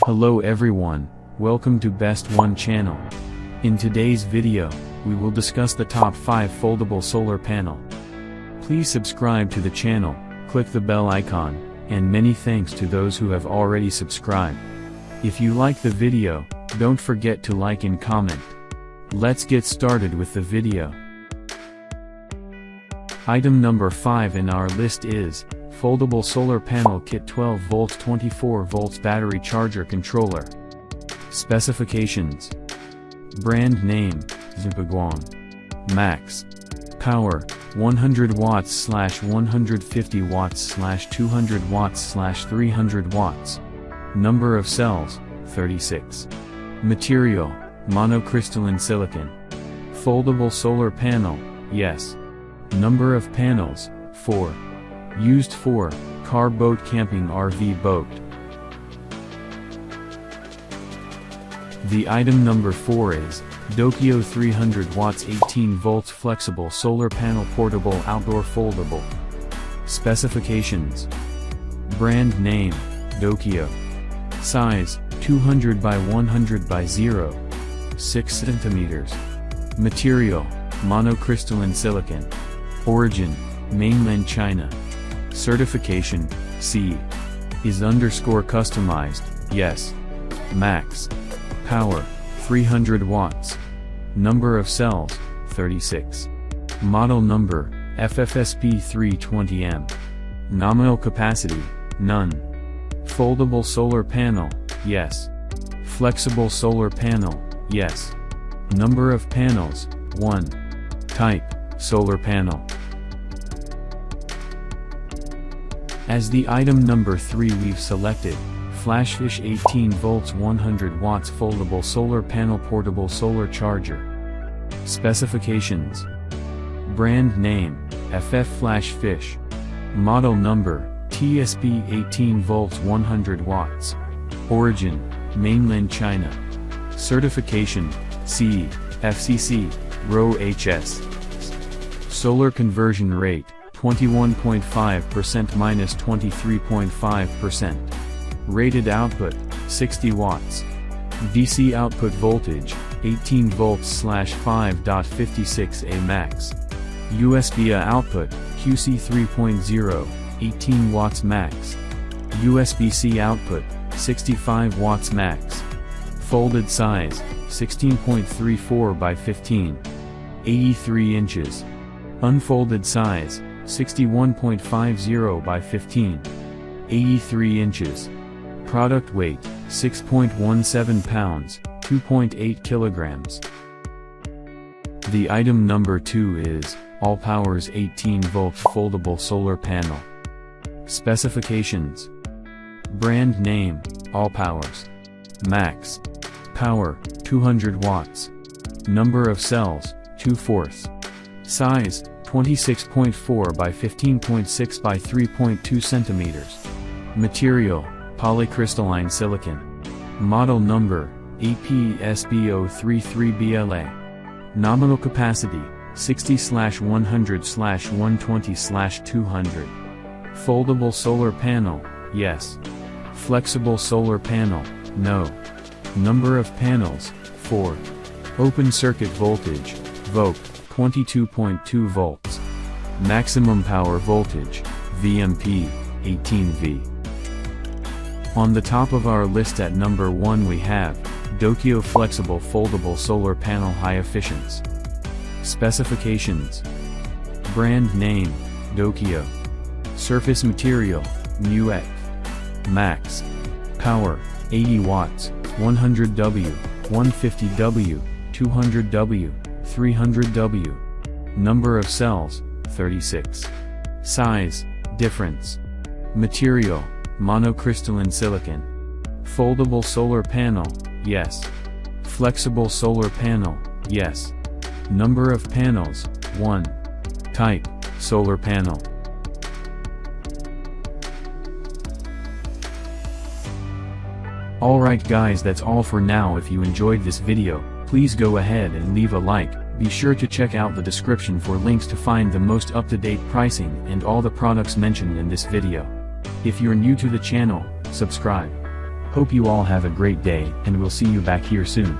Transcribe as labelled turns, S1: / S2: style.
S1: Hello everyone, welcome to Best One channel. In today's video, we will discuss the top 5 foldable solar panel. Please subscribe to the channel, click the bell icon, and many thanks to those who have already subscribed. If you like the video, don't forget to like and comment. Let's get started with the video. Item number 5 in our list is Foldable Solar Panel Kit 12 volts 24 volts Battery Charger Controller. Specifications. Brand name, Zipagwang. Max. Power, 100 watts / 150 watts / 200 watts / 300 watts. Number of cells, 36. Material, monocrystalline silicon. Foldable solar panel, yes. Number of panels, 4. Used for car, boat, camping, RV, boat. The item number 4 is Dokyo 300 watts 18 volts flexible solar panel portable outdoor foldable. Specifications. Brand name, Dokyo. Size, 200 by 100 by 0.6 centimeters. Material, monocrystalline silicon. Origin, mainland China. Certification, C. Is _customized, yes. Max. Power, 300 watts. Number of cells, 36. Model number, FFSP320M. Nominal capacity, none. Foldable solar panel, yes. Flexible solar panel, yes. Number of panels, 1. Type, solar panel. As the item number 3 we've selected, Flashfish 18 volts 100 watts foldable solar panel portable solar charger. Specifications. Brand name, FF Flashfish. Model number, TSP 18 volts 100 watts. Origin, mainland China. Certification, CE, FCC, RoHS. Solar conversion rate, 21.5% - 23.5%. Rated output, 60 watts. DC output voltage, 18 volts / 5.56 A max. USB output, QC 3.0, 18 watts max. USB-C output, 65 watts max. Folded size, 16.34 by 15. 83 inches. Unfolded size, 61.50 by 15. 83 inches. Product weight, 6.17 pounds, 2.8 kilograms. The item number 2 is Allpow's 18 volt foldable solar panel. Specifications. Brand name, Allpow's. Max. Power, 200 watts. Number of cells, 2/4. Size, 26.4 by 15.6 by 3.2 centimeters. Material, polycrystalline silicon. Model number, APSB033BLA. Nominal capacity, 60/100/120/200. Foldable solar panel, yes. Flexible solar panel, no. Number of panels, 4. Open circuit voltage, VOC, 22.2 volts. Maximum power voltage, VMP, 18V. On the top of our list at number 1 we have Dokyo Flexible Foldable Solar Panel High Efficiency. Specifications. Brand name, Dokyo. Surface material, MUF. Max. Power, 80 watts, 100W, 150W, 200W, 300W. Number of cells, 36. Size, difference. Material, monocrystalline silicon. Foldable solar panel, yes. Flexible solar panel, yes. Number of panels, 1. Type, solar panel. Alright guys, that's all for now. If you enjoyed this video, please go ahead and leave a like. Be sure to check out the description for links to find the most up-to-date pricing and all the products mentioned in this video. If you're new to the channel, subscribe. Hope you all have a great day, and we'll see you back here soon.